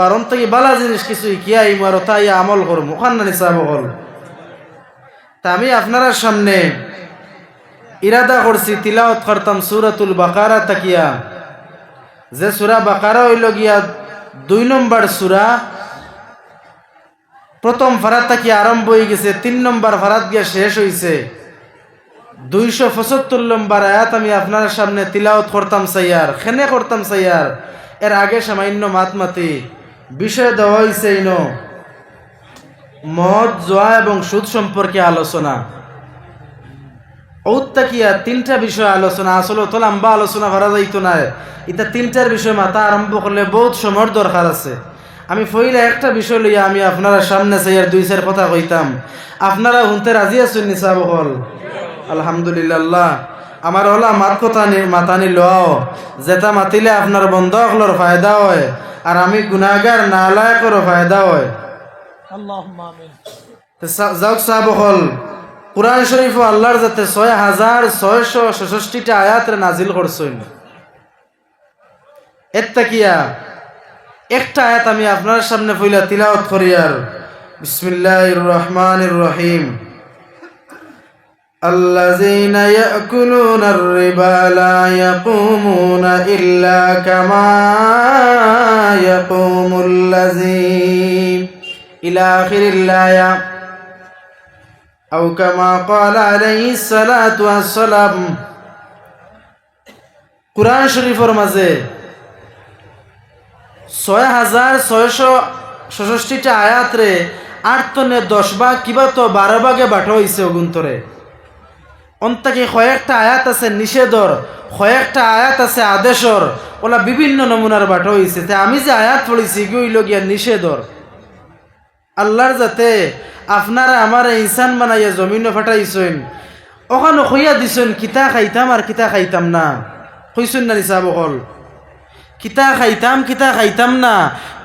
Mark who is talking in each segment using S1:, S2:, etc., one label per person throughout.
S1: আকবার অন্ত কি বালা জিনিস কিছু কি আইমু আর তাই আমল করবো ওখান না নিসাব হল। তা আমি আপনার সামনে ইরাদা করছি তিলাওয়াত করতাম সূরাতুল বাকারা তাকিয়া, যে সূরা বাকারা হইল গিয়া 2 নম্বর সূরা, প্রথম ফারাত তাকিয়া আরম্ভ হয়ে গেছে, 3 নম্বর ফারাত গিয়া শেষ হইছে। 275 নম্বর আয়াত আমি আপনার সামনে তিলাওয়াত করতাম সাইয়ার, খেনে করতাম সাইয়ার। এর আগে সামান্য মাতমাতি বিষয় দেওয়া হয়েছে ইনো মদ জোয়া এবং সুদ সম্পর্কে আলোচনা। ঔত্তাকিয়া 3টা বিষয় আলোচনা, আসলে তো লম্বা আলোচনা করা যাইতো না, এটা 3টার বিষয় মাথা আরম্ভ করলে বহুত সময়ের দরকার আছে। আমি ফইলে একটা বিষয় লইয়া আমি আপনারা সামনে সাইয়ার 2-4 কথা কইতাম, আপনারা শুনতে রাজি আছেন নিসাব হল? আলহামদুলিল্লাহ। আমার হলা মাত কথা মাতানি লও, যেটা মাতিলে আপনার বন্ধ হলর ফায়দা হয় আর আমি গুনাহগার নালায়েকেরও ফায়দা হয়।
S2: আল্লাহুম্মা আমিন।
S1: যাওক সাহাব হল, কুরআন শরীফ আল্লাহর যাতে 6666টা আয়াত নাজিল করছেন। এত্তাকিয়া একটা আয়াত আমি আপনার সামনে ফইলা তিলাওয়াত করি আর বিসমিল্লাহির রহমানির রহিম। الذين يأكلون الربا لا يقومون إلا كما يقوم الذي إلى آخر الآية أو كما قال عليه الصلاة والسلام। কুরআন শরীফের মাঝে 6666টা আয়াত রে 8-10 ভাগ কিবা তো 12 ভাগে বাটা হইছে অগুন্তরে। অন্তকে কয়েকটা আয়াত আছে নিষেধর, কয়েকটা আয়াত আছে আদেশর, ওলা বিভিন্ন নমুনার বাটা হইছে। তে আমি যে আয়াত পড়েছি গইল গিয়া নিষেধর। আল্লাহর যাতে আপনারা আমার ইনসান বানাইয়া জমিনে ফাটাইছেন, ওখানে কইয়া দিছেন কিতা খাইতাম আর কিতা খাইতাম না, কইছেন না নিসাব হল? কিতা খাইতাম কিতা খাইতাম না,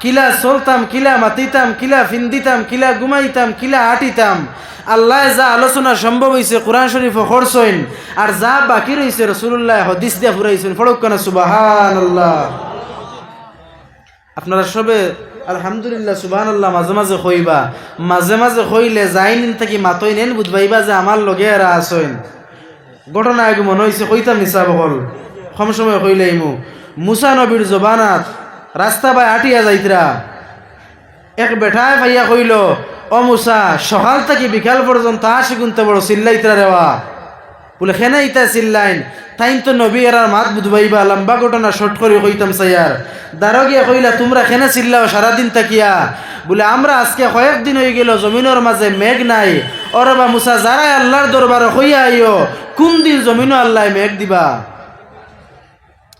S1: কিলা চলতাম, কিলা মাতিতাম, কিলা ফিন্দিতাম, কিলা ঘুমাইতাম, কিলা হাঁটিতাম, আল্লাহ যা আলোচনা সম্ভব হয়েছে কোরআন শরীফ করছেন, আর যা বাকি রয়েছে রাসূলুল্লাহ হাদিস দিয়া ফুরাইছেন। ফড়ক কেন সুবহানাল্লাহ। আপনারা সবে আলহামদুলিল্লাহ সুবহানাল্লাহ মাঝে মাঝে কইবা, মাঝে মাঝে কইলে যাইনিন থাকি মাতই নেন বুঝবাইবা যে আমার লগে এরা আসেন। ঘটনা এক মনে হয়েছে কইতাম নিসাব হল, কম সময় কইলে ইমু মুসা নবীর জবানাত রাস্তা বাই আটিয়া যাইতরা, এক বেঠায় ভাইয়া কইল, ও মুসা সকাল থেকে বিকাল পর্যন্ত আসি গুনতে বড় চিল্লাইতরা রেওয়া। বলে খেনে ইতা চিল্লাইন, তাইন তো নবী এরার মাত বুঝবাইবা। লম্বা ঘটনা শর্ট করে কইতাম সাইয়ার। দারো গিয়া কইলা তোমরা খেনে চিল্লাও সারাদিন তাকিয়া? বলে আমরা আজকে কয়েকদিন হয়ে গেল জমিনের মাঝে মেঘ নাই। ওরে বা মুসা যারাই আল্লাহর দরবারে কইয়া আইও কোন দিন জমিনও আল্লাহ মেঘ দিবা?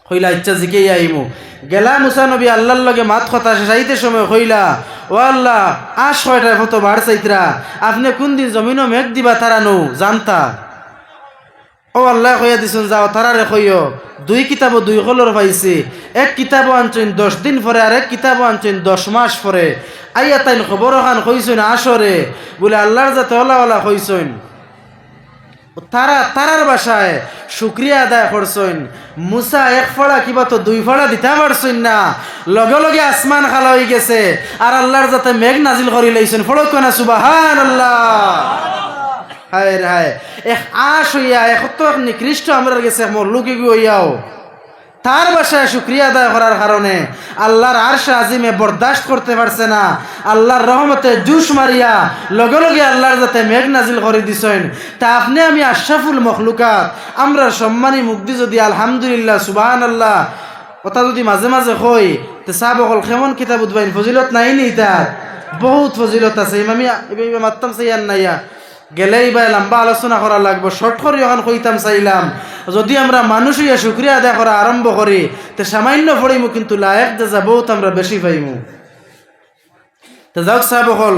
S1: কইলা ইচ্ছা জিকেই আইমু। গেলা মুসা নবী আল্লাহর লগে মাত কথা শেষাইতে সময় কইলা, ও আল্লাহ আজ 6টায় মতো বার চাইতরা, আপনি কোন দিন জমিনও মেঘ দিবা তারা নো জানতা? ও আল্লাহ কইয়া দিছুন যাও তারারে কইও 2 কিতাব 2 কলর পাইছি, এক কিতাব আনছেন 10 দিন পরে আর এক কিতাব আনছেন 10 মাস পরে। আইয়া তাইন খবর খান কইছেন আসরে, বলে আল্লাহর যাতে ওলা ওলা কইছেন। তারা তারার বাসায় শুক্রিয়া আদায় করছেন। মুসা 1 ফড়া কিবা তো 2 ফড়া দিতে পারছেন না, লগে লগে আসমান খালা হয়ে গেছে আর আল্লাহর যাতে মেঘ নাজিল করি লাইছেন। ফড়ক না সুবহানাল্লাহ। হায় হায়, এক আশ হইয়া এক নিকৃষ্ট আমরা গেছে মোর লুকি হইয়াও তার বাসায় শুক্রিয়া আদায় করার কারণে আল্লাহর আরশে আজিমে বরদাস্ত করতে পারছে না। আল্লাহর রহমতে জুস মারিয়া লগে লগে আল্লাহর যাতে মেঘ নাজিল করে দিছেন। তা আপনি আমি আশরাফুল মখলুকাত, আমরা সম্মানী মুগ্ধি যদি আলহামদুলিল্লাহ সুবহানাল্লাহ কথা যদি মাঝে মাঝে কই, তে সাহাব হল কেমন কিতাব উদ্বাইন ফজিলত নাই নি? তার বহুত ফজিলত আছে। ইমামি মাত্তাম চাইয়ান নাইয়া গেলেই ভাই লম্বা আলোচনা করা লাগবে, শর্ট করে এখন কইতাম চাইলাম। যদি আমরা মানুষ হইয়া শুক্রিয়া আদায় করা আরম্ভ করি তো সামান্য পড়িমু, কিন্তু লায়েক যা বহুত আমরা বেশি পাইমু। তো যাক সাহেব হল,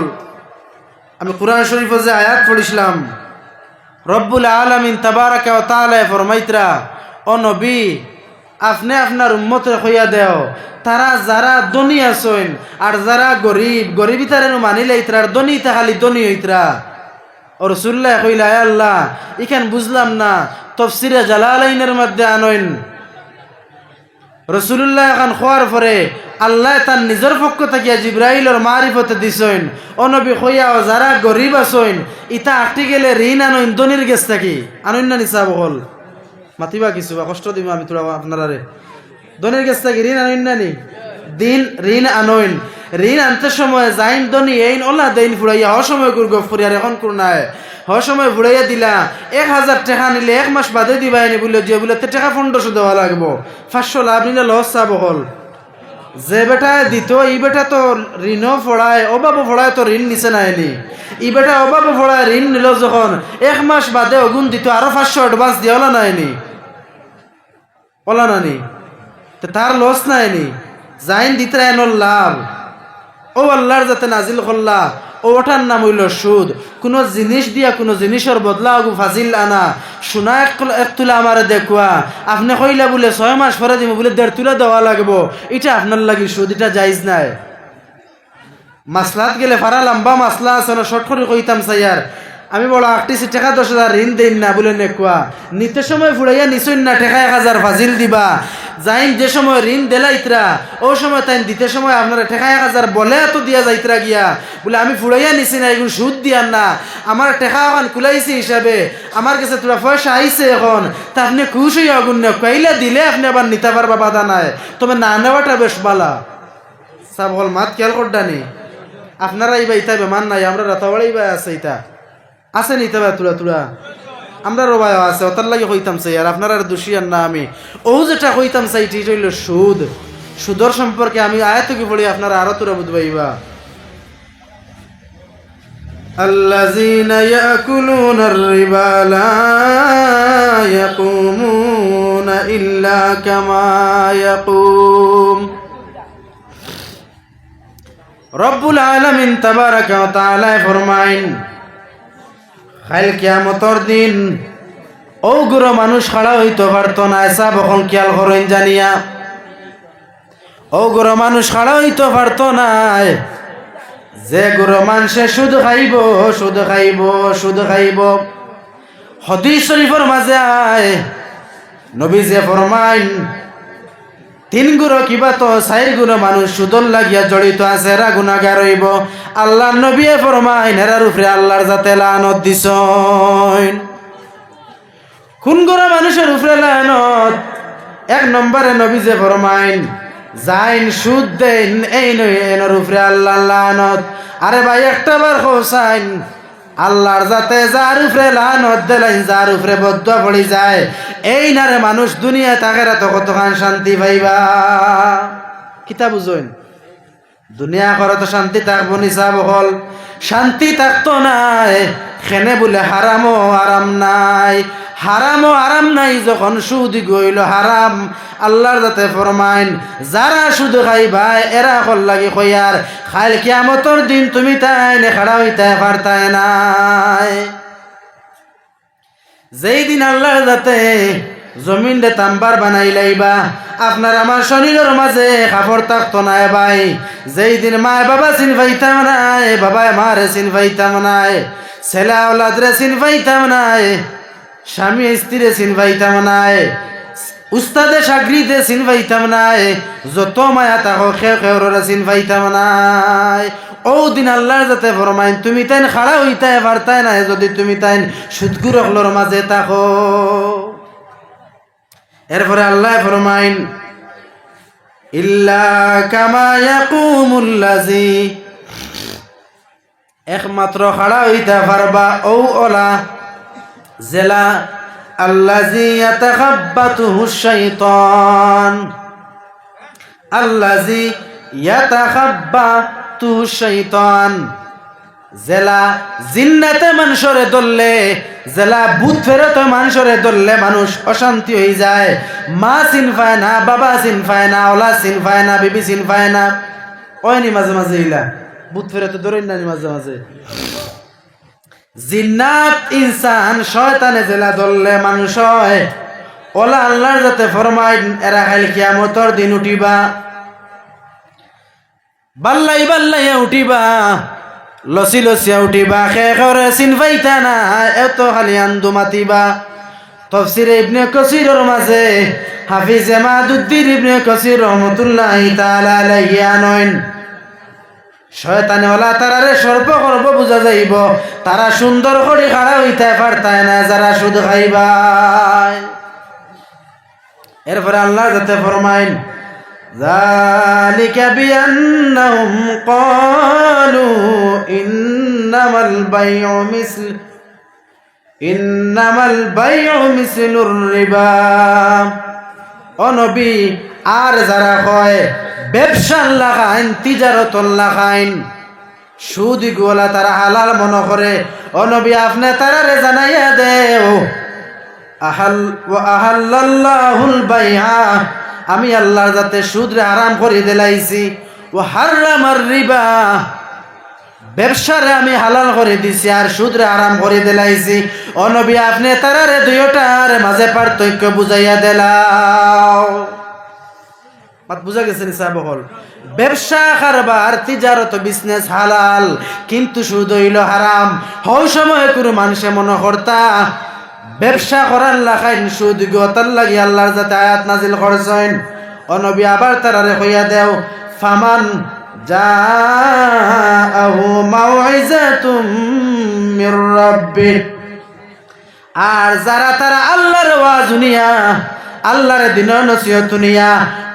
S1: আমি কুরআন শরীফে যে আয়াত পড়িছিলাম, রব্বুল আলামিন তাবারাকা ওয়া তাআলা ফরমাইতরা, ও নবী আপনি আপনার উম্মতের কইয়া দেও তারা যারা ধনী আছেন আর যারা গরিব, গরিবী তারা মানিলে ইতরার ধনী তা খালি ধনী হইতরা। ও রাসূলুল্লাহ কইলা, আয় আল্লাহ ইখান বুঝলাম না, তাফসীরে জালালাইনের মধ্যে আনইন রসুল্লাহ এখন খোয়ার পরে আল্লাহ তার নিজের পক্ষ থেকে জিব্রাইলর মারিফতে দিছেন ও নবী খইয়াও যারা গরিব আছেন ইটা আটটি গেলে ঋণ আনইন দনির গেছ থাকি আনইন না নিচা বহল মাতিবা কিছু বা কষ্ট দিব আমি তোরা আপনারারে দনির গেছ থাকি ঋণ আনইন না নি দিন ঋণ আনইন ঋণ আনতে সময় যাইন দনি এইন ওলা দেইন ফুরাইয়া হ সময় গুর গপ ফুরিয়ার এখন কোন নাই হ সময় ফুরাইয়া দিলা 1000 টাকা নিলে 1 মাস বাদে দিবা এনে বলে যে বলে টাকা 1500 দেওয়া লাগবো 500 লাভ নিলে লস চাব হল যে বেটা দিত এই বেটা তো ঋণও ফড়ায় অভাবও ফড়ায় তো ঋণ নিচে নাইনি এই বেটা অভাবও ফড়ায় ঋণ নিল যখন 1 মাস বাদে অগুন দিত আরো 500 অ্যাডভান্স দিয়ে ওলা নাইনি ওলা নানি তো তার লস নাইনি যাইন দিতে এনর লাভ ও আল্লাহর যাতে নাজিল করলা ওটার নাম হইল সুদ কোন জিনিস দিয়া কোন জিনিসের বদলা আগু ফাজিল আনা সোনা এক তুলা আমার দেখুয়া আপনি কইলা বলে 6 মাস পরে দিব বলে 1.5 তুলা দেওয়া লাগবো এটা আপনার লাগি সুদ এটা জায়েজ নাই মাসলাত গেলে ফারা লম্বা মাসলা আছে না শর্ট করে কইতাম স্যার আমি বড় 38 টাকা 10,000 ঋণ দেন না বলে নেকুয়া নিতে সময় ফুড়াইয়া নিছইন না টাকা 1000 ফাজিল দিবা যাইন যে সময় ঋণ দেলাইতরা ও সময় তাই দিতে সময় আপনারা টাকা 1000 বলে এত দিয়া যাইতরা গিয়া বলে আমি ফুড়াইয়া নিছি না এগুলো সুদ দিয়ান না আমার টাকা এখন কুলাইছি হিসাবে আমার কাছে তোরা পয়সা আইছে এখন তা আপনি খুশ হইয়া অগুণ্য কইলা দিলে আপনি আবার নিতে পারবা বাধা নাই তবে না নেওয়াটা বেশ বালা সব হল মাত খেয়াল করডানি আপনারা ইবা ইতা বেমান নাই আমরা রাতাবাড়ি বা আছে ইতা আছে নিতে পারে তুলা তুলা আমরা রবায় আছে ওটার লাগে কইতাম চাই আর আপনারা দোষী আর না আমি ও যেটা কইতাম চাই এটা হইল সুদ সুদর সম্পর্কে আমি আয়াত কি পড়ি আপনারা আরো তোরা বুঝবাইবা আল্লাযীনা ইয়াকুলুনার রিবা লা ইয়াকুমুনা ইল্লা কামা ইয়াকুম রব্বুল আলামিন তাবারাকা ওয়া তাআলা ফরমাইন কাল কিয়ামতর দিন ও গুরু মানুষ খাড়া হইতে পারতো না এসা বখন খেয়াল করেন জানিয়া ও গুরু মানুষ খাড়া হইতে পারতো না যে গুরু মানুষে সুদ খাইব সুদ খাইব সুদ খাইব হাদিস শরীফের মাঝে আয় নবী যে ফরমাইন 3 গুরু কিবা তো 4 গুরু মানুষ সুদর লাগিয়া জড়িত আছে এরা গুনাহগার হইব আল্লাহর নবী ফরমাইন এরার উপরে আল্লাহর জাতে লানত দিছেন কোন গুরু মানুষের উপরে লানত 1 নম্বরে নবী যে ফরমাইন যাইন সুদ দেন এই নয় এর উপরে আল্লাহর লানত আরে ভাই একটা বার হোসাইন আল্লাহর জাতে যার উপরে লানত দিলেন যার উপরে বদদুয়া পড়ি যায় এই নারে মানুষ দুনিয়ায় তাকেরা তো কতখান শান্তি পাইবা কিতা বুঝইন দুনিয়া করে তো শান্তি থাকবো নিসা বহল শান্তি থাকতো নাই খেনে বলে হারামও আরাম নাই হারামও আরাম নাই যখন সুদ গইল হারাম আল্লাহর যাতে ফরমাইন যারা সুদ খাইবা এরা কল লাগি কইয়ার খাইল কিয়ামতর দিন তুমি তাই নে খাড়া হইতে পারতাই নাই যেই দিন আল্লাহর যাতে জমিন দে তাম্বার বানাই লাইবা আপনার আমার শরীরের মাঝে কাপড় থাকতো না ভাই যেই দিন মা বাবা চিন পাইতাম নাই বাবা মারে চিন পাইতাম নাই ছেলে আওলাদরে চিন পাইতাম নাই স্বামী স্ত্রীরে চিন পাইতাম নাই উস্তাদে সাগরিদে চিন পাইতাম নাই যত মায়া তাকো খেওরে চিন পাইতাম নাই ও দিন আল্লাহর যাতে ফরমাইন তুমি তাইন খাড়া হইতে পারতাই না যদি তুমি তাইন সুদগুরকলর মাঝে থাকো এরপরে আল্লাহ ফরমাইন ইল্লা কামা ইয়াকুমুল্লাযী একমাত্র খাড়া হইতে পারবা ও ওলা জেলা আল্লাযী ইয়াতাখাব্বাতুহু শাইতান আল্লাযী ইয়াতাখাব্বাতুহু শাইতান জেলা জিন্নাতে মানুষরে দললে জেলা ভূত ফেরত মানুষরে দললে মানুষ অশান্তি হয়ে যায় মা চিন পায় না বাবা চিন পায় না ওলা চিন পায় না বিবি চিন পায় না ওইনি মাঝে মাঝে ইলা ভূত ফেরত ধরেন না মাঝে মাঝে জিন্নাত ইনসান শয়তানে জেলা দললে মানুষ হয় ওলা আল্লাহর যাতে ফরমাইন এরা খাইল কিয়ামতর দিন উঠিবা বাল্লাই বাল্লাইয়া উঠিবা লসি লসিয়া উঠিবা খে খরে চিন পাইতা না এত খালি আন্দু মাতিবা তাফসীরে ইবনে কাসীরের মাঝে হাফিজ ইমাদুদ্দিন ইবনে কাসীর রাহমাতুল্লাহি তাআলা আলাইহি আনয়ন শয়তানে ওলা তারারে সর্ব করব বুঝা যাইব তারা সুন্দর করে খাড়া হইতে পারতায় না যারা সুদ খাইবাই। এরপরে আল্লাহ যাতে ফরমাইন যালিকা বিআন্নাহুম ক্বালু ইন্নামাল বাইউ মিসলুর রিবা। ও নবী, আর যারা কয় ব্যবসা লাগাইন তিজারত লাগাইন সুদ গোলা তারা হালাল মনে করে, ও নবী আপনি তারারে জানাইয়া দেও আহাল্লাল্লাহুল বাইআ, আমি আল্লাহর যাতে সুদরে হারাম করে দিলাইছি, ও হারামার রিবা, ব্যবসারে আমি হালাল করে দিছি আর সুদরে হারাম করে দিলাইছি। ও নবী আপনি তারারে দুইটার মাঝে পার্থক্য বুঝাইয়া দিলাও। বাত বুঝা গেছে নিসাব হল ব্যবসা কারবার তিজারত বিজনেস হালাল কিন্তু সুদ হইল হারাম। হই সময় কোনো মানুষে মনে করতা ব্যবসা করার লাগাইন সুদ গতার লাগি আল্লাহর যাতে আয়াত নাজিল করছেন। ও নবী আবার তারারে কইয়া দেও ফামান জাআহু মাউইজাতুম মির রাব্বিহ, আর যারা তারা আল্লাহর ওয়াজ শুনিয়া আল্লাহর দিনের নসিহত শুনিয়া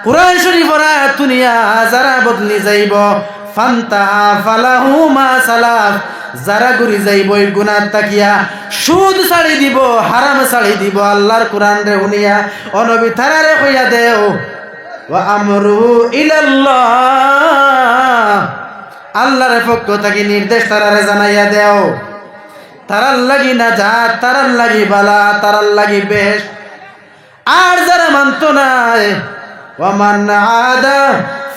S1: কুরআন শরীফের আয়াত শুনিয়া যারা বদলি যাইব ফান্তাহা ফালাহু মা সালাফ, যারা ঘুরি যাইব এই গুনাহ তাকিয়া সুদ ছাড়ি দিব হারাম ছাড়ি দিব আল্লাহর কোরআন রে শুনিয়া। ও নবী তারারে কইয়া দেও ওয়া আমরু ইলাল্লাহ, আল্লাহর পক্ষ থেকে নির্দেশ তারারে জানাইয়া দেও। তারার লাগি না যা তারার লাগি বালা তারার লাগি বেশ। আর যারা মানত নাই ওয়ামান আদা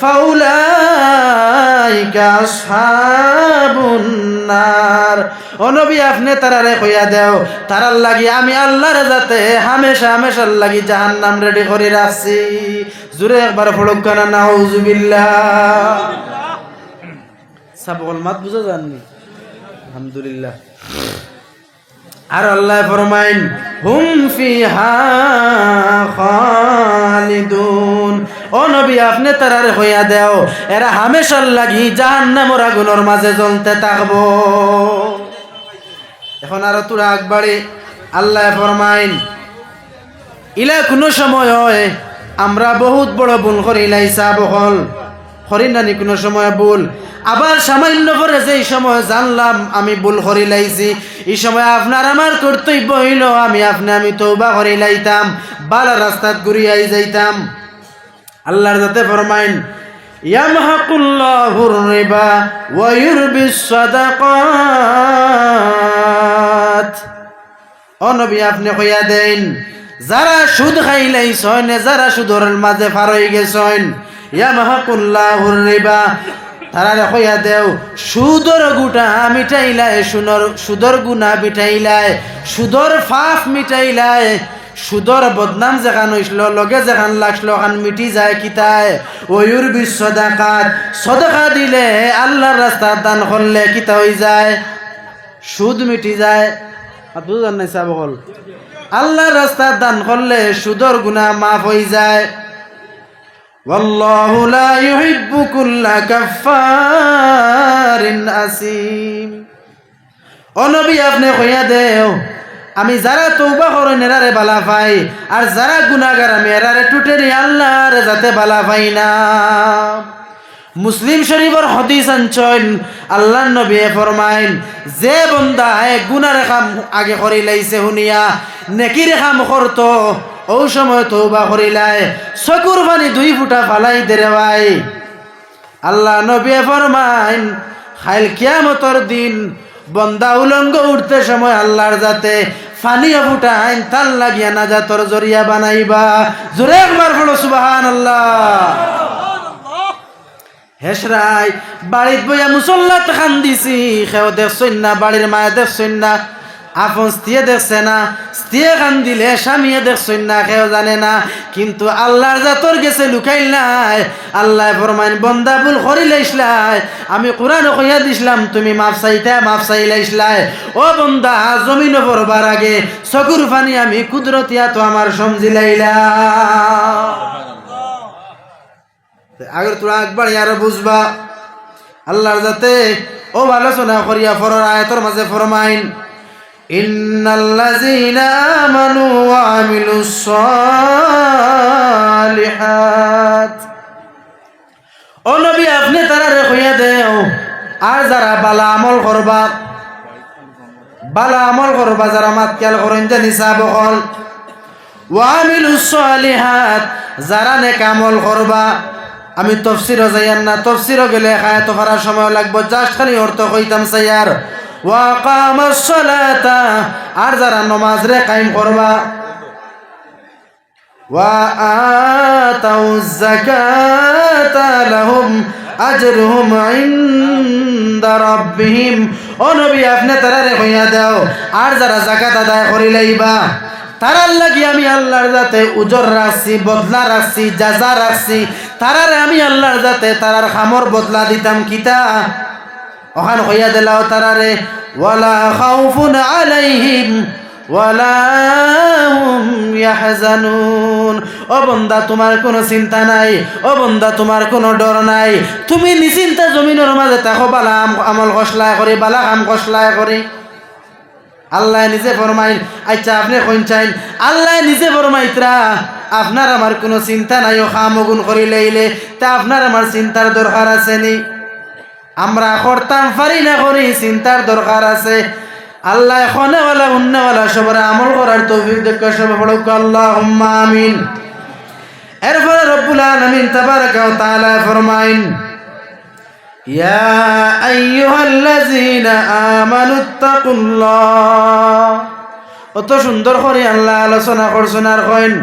S1: ফাউলাইকা আসহাবুন নার, ও নবী আপনি তারারে কইয়া দেও তারার লাগি আমি আল্লাহর যাতে হামেশা হামেশার লাগি জাহান্নাম রেডি করে রাখছি। জোরে একবার পড়ুক না নাউজুবিল্লাহ। সাবল মাত বুঝা জাননি আলহামদুলিল্লাহ। আর আল্লাহ ফরমাইন হুম ফিহা খালিদুন, ও নবী আপনি তারারে হইয়া দেও এরা হামেশার লাগি জাহান্নামের আগুনের মাঝে জ্বলতে থাকবো। এখন আর তোরা আকবারে আল্লাহ ফরমাইন ইলা কোনো সময় হয় আমরা বহুত বড় ভুল করি লাইসা বহল করি নানি কোনো সময় ভুল, আবার সামান্য করে যে সময় জানলাম আমি ভুল করি লাইছি এই সময় আপনার আমার কর্তব্য হইল আমি তওবা করি লাইতাম বালা রাস্তাত ঘুরিয়াই যাইতাম। আল্লাহর যাতে ফরমাইন ইয়ামহাকুল্লাহুর রিবা ওয়া ইউরবিস সাদাকাত, ও নবী আপনি কইয়া দেন যারা সুদ খাইলাইছেন যারা সুদের মাঝে পার হয়ে গেছেন ইয়ামহাকুল্লাহুর রিবা, তারা কইয়া দেও সুদর গুটা মিটাইলায় সুদর গুনা মিটাইলায় সুদর ফাফ মিটাইলায় সুদর বদনাম যেখান হইছিল লগে যেখান লাগছিল ওখান মিটি যায় কিতায়। ওয়ুর বিশ্বদাকাত সদকা দিলে আল্লাহর রাস্তা দান করলে কিতা হয়ে যায় সুদ মিটি যায়। বুঝলেন নাই সাহেব বল আল্লাহর রাস্তা দান করলে সুদর গুনাহ মাফ হয়ে যায়। ওয়াল্লাহু লা ইউহিব্বু কুল্লা কাফফারিন আসিম, ও নবী আপনি কইয়া দেও আমি যারা তওবা করেন এরারে বালা পাই আর যারা গুনাহগার আমি এরারে টুটেরি আল্লাহর যাতে বালা পাই না। মুসলিম শরীফের হাদিস আনছেন আল্লাহর নবী ফরমাইন যে বান্দা গুনার কাম আগে করি লাইছে শুনিয়া নেকির কাম করতো ও সময় তওবা করিলাই চকুর পানি 2 ফুটা ফালাই দেরে ভাই। আল্লাহ নবী ফরমাইন খাইল কিয়ামতের দিন বন্দা উলঙ্গ উঠতে সময় আল্লাহর যাতে ফানিয়া ফুটাইন তার লাগিয়া নাজাতর জরিয়া বানাইবা। জোরে একবার বলো সুবহানাল্লাহ। হেসরাই বাড়িত বইয়া মুসল্লাত খান দিছি খেও দেখছইন না বাড়ির মায়ে দেখছইন না আপন স্ত্রীয়ে দেখছে না, স্ত্রীয়ে কান দিলে স্বামীয়ে দেখছেন না, কেউ জানে না। কিন্তু আল্লাহর জাতর গেছে লুকাইল নাই। আল্লাহ ফরমাইন বন্দা ভুল করিলাইছলাই, আমি কোরআন কইয়া দিছিলাম তুমি মাফ চাইতা, মাফ চাইলাইছলাই। ও বন্দা জমিন পড়বার আগে চকুর পানি আমি কুদরতিয়া তো আমার সমজিলাইলা। আগের তোরা একবার আরো বুঝবা আল্লাহর যাতে ও আলোচনা করিয়া ফরর আয়াতের মাঝে ফরমাইন ইন্নাল্লাযীনা আমানু ওয়া আমিলুস সালিহাত। ও নবী আপনি তারারে কইয়া দেও আর যারা বালা আমল করবা, বালা আমল করবা, যারা মাতকাল করেন জানি সাবকল, ওয়া আমিলুস সালিহাত যারা নেক আমল করবা। আমি তফসিরও যাইয়ান না, তফসিরও গেলে খায়াত ফারার সময় লাগবো, জাস্ট খালি অর্থ কইতাম সাইয়ার। ওয়া কামাস সালাতা আর যারা নামাজ রে কায়েম করবা, ওয়া আতাউজ যাকাতা লাহুম আজরুহুম ইনদা রাব্বিহিম। ও নবী আপনি তারারে কইয়া দাও আর যারা যাকাত আদায় করিলাইবা তারার লাগি আমি আল্লাহর যাতে উজর রাখছি, বদলা রাখছি, জাজা রাখছি। তারারে আমি আল্লাহর যাতে তারার খামর বদলা দিতাম কিতা ওখান কইয়া দিলাও তারারে ওয়ালা খাউফুন আলাইহিম ওয়ালা হুম ইয়াহজানুন। ও বন্দা তোমার কোনো চিন্তা নাই, ও বন্দা তোমার কোনো ডর নাই, তুমি নিশ্চিন্তা জমিনের মাঝে থাকো, বালা আমল কসলায় করি, বালা কাম কসলায় করি। আল্লাহ নিজে ফরমাইন, আচ্ছা আপনি কোন চাইন, আল্লাহ নিজে ফরমাইতরা আপনার আমার কোনো চিন্তা নাই, ও খাম গুণ করি লইলে তা আপনার আমার চিন্তার দরকার আছে নি? আমরা করতাম পারি না করি, চিন্তার দরকার আছে। আল্লাহ খনেওয়ালা উন্নওয়ালা সবার আমল করার তৌফিক দেখা সব পড়ুক আল্লাহুম্মা আমিন। এরপরে রব্বুল আলামিন তাবারাকা ওয়া তাআলা ফরমাইন ইয়া আইয়ুহাল্লাযীনা আমানুত্তাকুল্লাহ। অত সুন্দর করে আল্লাহ আলোচনা করছেন আর কইন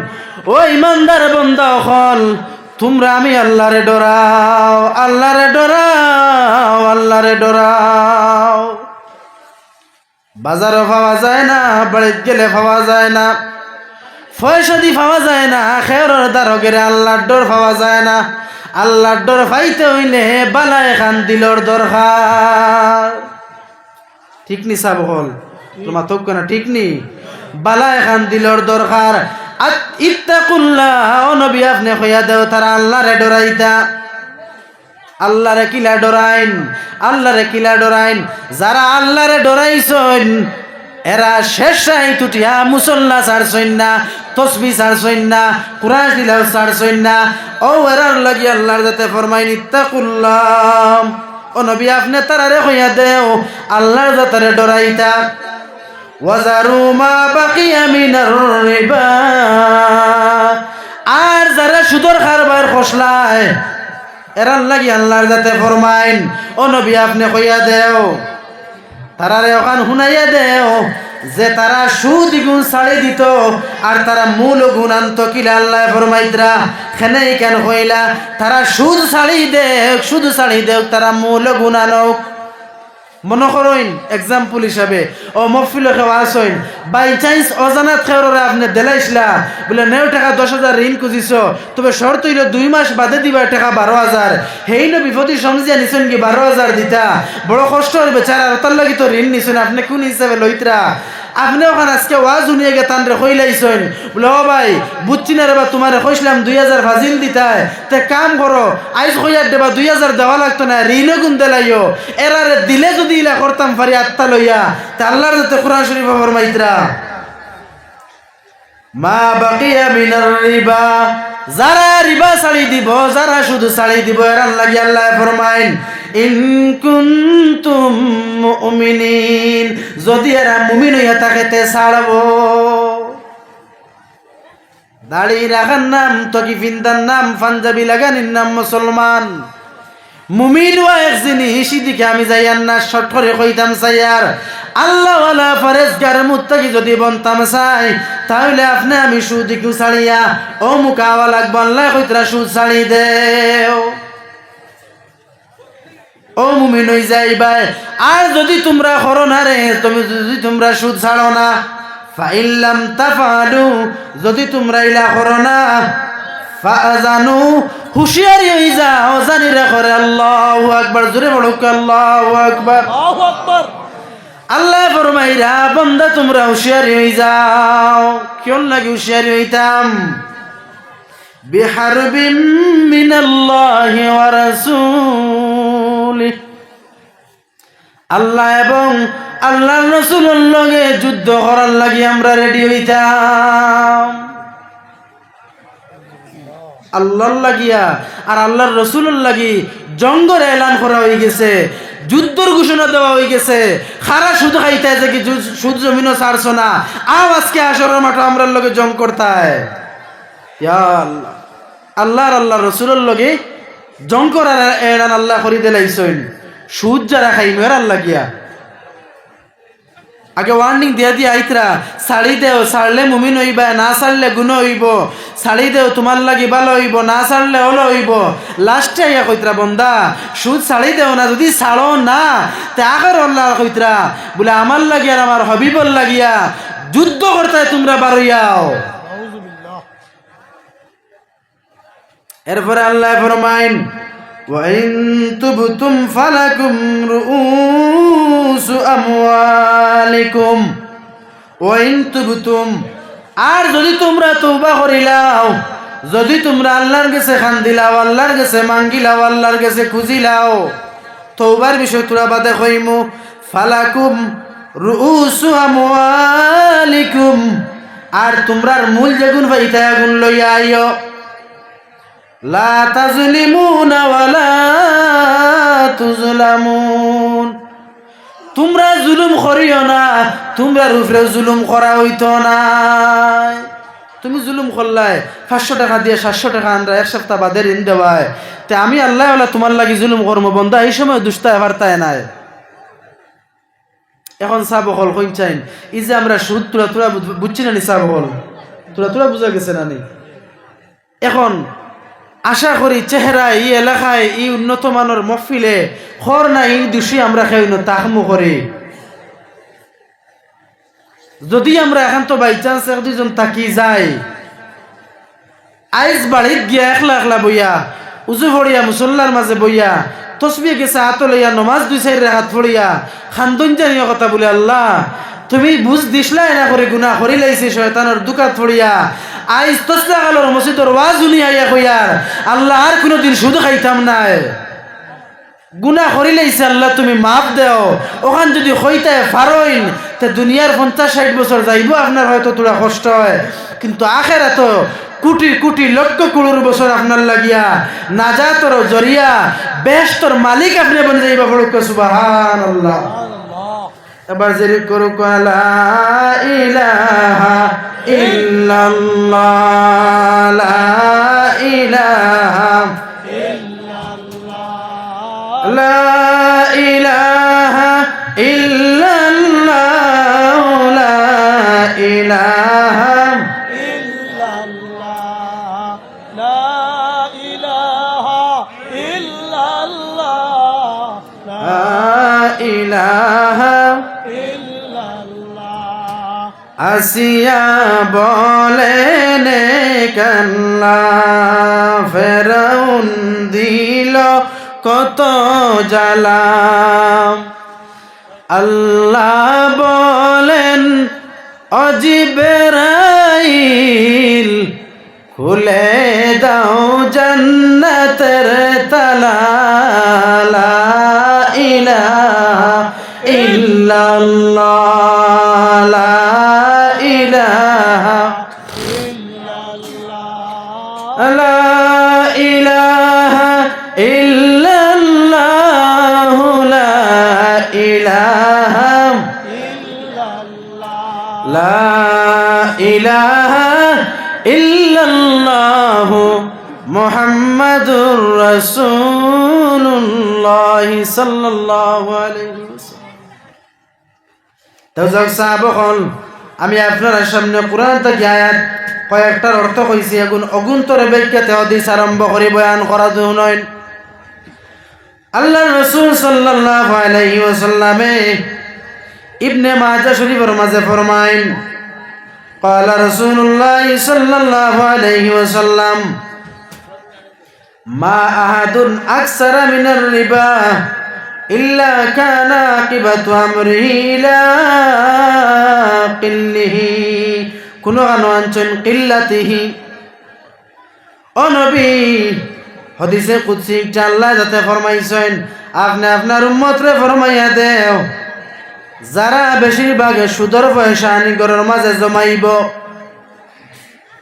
S1: ও ইমানদার বান্দা হল তোমরা আমি আল্লাহরে ডরাও, আল্লাহরে ডরাও, আল্লাহরে ডরাও। বাজারও পাওয়া যায় না, বাড়িতে গেলে পাওয়া যায় না, পয়সা দি পাওয়া যায় না, খেয়রের দ্বারকের আল্লাহর ডর পাওয়া যায় না। আল্লাহর ডর পাইতে হইলে বালায় খান দিলর দরকার। ঠিক নি সাব হল তোমার তো না, ঠিক নি? বালায় খান দিলর দরকার। ইত্তাকুল্লাহ ও নবী আপনি কইয়া দেও তারা আল্লাহরে ডরাইতা। আল্লাহরে কিলা ডরাইন, আল্লাহরে কিলা ডরাইন। যারা আল্লাহরে ডরাইছেন এরা শেষ রাই তুটিয়া মুসল্লা ছাড়ছেন না, তসবি ছাড়ছেন না, কুরআন তিলাওয়াত ছাড়ছেন না। ও এরার লাগি আল্লাহর যাতে ফরমাইন ইত্তাকুল্লাহ। ও নবী আপনি তারারে কইয়া দেও আল্লাহর যাতে ডরাইতা। ওয়াজারু মা বাকিয়া মিনার রিবা আর যারা সুদর কারবার খসলায় এরার লাগি আল্লাহর যাতে ফরমাইন ও নবী আপনি কইয়া দেও তারারে ওখান শুনাইয়া দেও যে তারা সুদ গুণ ছাড়ি দিত আর তারা মূল গুণ আনত কিলা আল্লাহ ফরমাইতরা খেনেই কেন হইলা তারা সুদ ছাড়ি দেখ, সুদ ছাড়ি দেখ, তারা মূল গুণ আনক। মনে করেন এক্সাম্পল হিসাবে ও মফিল খেওয়া আসেন বাই চান্স অজানাত খেওরে আপনি দেলাইছলা বলে 9 টাকা 10,000 ঋণ খুঁজিছ, তবে শর্ত হইল 2 মাস বাদে দিবা টাকা 12,000। হেই ন বিপত্তি সমঝিয়া নিছেন কি 12,000 দিতা বড় কষ্ট হইবে বেচারা, তার লাগি তো ঋণ নিছেন আপনি কোন হিসাবে লইতরা? আপনি ওখানে আজকে ওয়াজ শুনিয়ে গে তানরে কইলাইছেন বলে ও ভাই বুঝছি না রে বা তোমারে কইছিলাম 2,000 ফাজিল দিতাই, তে কাম করো আইজ কইয়া দেবা 2,000 দেওয়া লাগতো না, ঋণও গুণ দেলাইও। এরারে দিলে যদি ইলা করতাম পারি আত্মা লইয়া তা আল্লাহর যাতে কোরআন শরীফ ফরমাইতরা মা বাকিয়া মিনার রিবা যারা রিবা ছাড়ি দিব, যারা শুধু ছাড়ি দিব এরার লাগি আল্লাহ ফরমাইন ইন কুনতুম মুমিনিন যদি এরা মুমিন হইয়া থাকেতে ছাড়বো। দাড়ি রাখার নাম তকিফিন্দার নাম পাঞ্জাবি লাগানির নাম মুসলমান। মুমিন ওয়া এক জিনিস দিকে আমি যাইয়ার না শর্ট করে কইতাম চাইয়ার আল্লাহ ওয়ালা ফরেজগার মুত্তাকি যদি বনতাম চাই তাহলে আপনি আমি সুদ কিউ ছাড়িয়া ও মুকাওয়া লাগবো আল্লাহ কইতরা সুদ ছাড়ি দেও। ও মুমিন হই যাইবা। আর যদি তোমরা করো না রে, যদি তোমরা সুদ ছাড়ো না, ফাইল্লাম তাফালু, যদি তোমরা ইলা করো না, ফাজানু, হুশিয়ারি হই যাও, জানি রাখরে। আল্লাহু আকবার, জোরে বলো আল্লাহু আকবার।
S2: আল্লাহু আকবার।
S1: আল্লাহ ফরমাইরা বান্দা তোমরা হুশিয়ারি হই যাও। কেন লাগে হুশিয়ারি হইতাম? বিহারবিম মিনাল্লাহি ওয়া রাসূলিহি, আল্লাহ এবং আল্লাহর রাসূলের লগে যুদ্ধ করার লাগি আমরা রেডি হইতাম। আল্লাহর লাগিয়া আর আল্লাহর রাসূলের লাগি জঙ্গর এলান করা হয়ে গেছে, যুদ্ধর ঘোষণা দেওয়া হয়ে গেছে। খারা সুদ খাইতে আছে কি সুদ জমিনও ছাড়ছো না, আও আজকে আসরের মাঠে আমরার লগে জং করতায়। ইয়া আল্লাহ, আল্লাহর আল্লাহর রাসূলের লগে জং করার এলান আল্লাহ করি দিলাইছেন। সুদ যারা খাইবে আর আল্লাহ গিয়া আগে ওয়ার্নিং দিয়া দিয়া আইতরা, ছাড়ি দেও, ছাড়লে মুমিন হইবা, না ছাড়লে গুণ হইব। ছাড়ি দেও, তোমার লাগি ভালো হইব, না ছাড়লে হলো হইব। লাস্টে আইয়া কইতরা, বন্দা সুদ ছাড়ি দেও না, যদি ছাড়ো না তে আগের আল্লাহ কইতরা বলে আমার লাগি আর আমার হবিবর লাগিয়া যুদ্ধ করতে তোমরা বারইয়াও।
S2: আউযু বিল্লাহ।
S1: এরপরে আল্লাহ ফরমাইন, وَإِن تُبْتُمْ فَلَكُمْ رُؤُوسُ أَمْوَالِكُمْ وَإِن تُبْتُمْ, আর যদি তোমরা তওবা করিলাও, যদি তোমরা আল্লাহর কাছে খান্দিলাও, আল্লাহর কাছে মাঙ্গিলাও, আল্লাহর কাছে খুঁজিলাও, তওবার বিষয় তোরা বাদে কইমু। ফালাকুম রুউসু আমওয়ালিকুম, আর তোমরার মূল যেগুন পাইতা আগুন লইয়া আইও। লা তাজলিমুনা ওয়ালা তুজলামুন, তোমরা জুলুম করিও না, তোমরা উপরে জুলুম করা হইতো না। তুমি জুলুম করলাই, 500 টাকা দিয়ে 700 টাকা আনরা, এক সপ্তাহ বাদে ঋণ দেওয়ায়, তে আমি আল্লাহ তোমার লাগি জুলুম করবো বন্ধা, এই সময় দুষ্টায় বার্তায় নাই। এখন সাব হল কইন চাইন, এই যে আমরা সুদ তুলা তুলা বুঝছি না নি, সাব হল তুলা তুলা বুঝা গেছে না নি। এখন আশা করি চেহারা এই এলাকায় এই উন্নত মানের মহফিলে খর না এই দোষী আমরা খাই না তাহমু করি। যদি আমরা এখন তো বাই চান্স এক দুজন তাকি যাই, আইজ বাড়িত গিয়া একলা একলা বইয়া উজু ফড়িয়া মুসল্লার মাঝে বইয়া তসবিহ গেছে হাত লইয়া নমাজ 2-4 রাকাত পড়িয়া খান্দন জানিয়া কথা বলে, আল্লাহ তুমি বুঝ দিসলাই না করে গুনাহ করি লাইছি শয়তানের দুকাত পড়িয়া। আইজ তসলা কালোর মসজিদর ওয়াজ শুনি আইয়া কইয়ার, আল্লাহ আর কোনোদিন সুদ খাইতাম নাই, গুনাহ করি লাইছে, আল্লাহ তুমি মাফ দেও। ওখান যদি হইতায় ফারইন তে দুনিয়ার 50-60 বছর যাইব আপনার, হয়তো তোরা কষ্ট হয়, কিন্তু আখেরাত কোটি কোটি লক্ষ কোটি বছর আপনার লাগিয়া নাজাতর জরিয়া বেহেশতর মালিক আপনি বনে যাইবা। পড়ুক সুবহানাল্লাহ। এবার জেরি করুক লা ইলাহা ইল্লাল্লাহ, লা ইলাহা ইল্লাল্লাহ, লা ইলাহা ইল্লাল্লাহ, লা ইলাহা
S2: ইল্লাল্লাহ, লা ইলাহা ইল্লাল্লাহ,
S1: লা ইলাহা
S2: ইল্লাল্লাহ।
S1: আসিয়া বলেন কান্না, ফেরাউন দিল কত জ্বালা। আল্লাহ বলেন জিবরাইল, খুলে দাও জান্নাতের তালা, লা ইলাহা ইল্লাল্লাহ, লা ইলাহা
S2: ইল্লাল্লাহ,
S1: লা ইলাহা ইল্লাল্লাহ, লা ইলাহা
S2: ইল্লাল্লাহ,
S1: লা ইলাহা ইল্লাল্লাহ, মুহাম্মাদুর রাসূলুল্লাহ সাল্লাল্লাহু আলাইহি ওয়াসাল্লাম। তো যাক সাহাবগণ, আমি আপনার সামনে কোরআন থেকে আয়াত কয়েকটার অর্থ কইছি, এগুন অগুন্তরে ব্যাখ্যাতে হাদিস আরম্ভ করে বয়ান করা নয়। আল্লাহ রাসূল সাল্লাল্লাহু আলাইহি ওয়াসাল্লামে ইবনে মাজাহ শরীফের মাঝে ফরমাইন قال رسول الله صلى الله عليه وسلم ما أحد أكثر من الربا إلا كان عاقبة أمره إلى قله كن عنوان قلته ও নবী হাদিসে কুদসি আল্লাহ যাতে ফরমাইছেন আপনি আপনার উম্মতরে ফরমাইয়া দেও যারা বেশিরভাগে সুদর পয়সা আনি ঘরের মাঝে জমাইব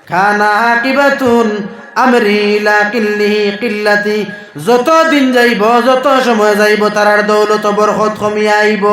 S1: খানা আকিবাতুন আমরি লা কিল্লিহি কিল্লাতি যত দিন যাইব যত সময় যাইব তার দৌলত বরকত কমিয়া আইব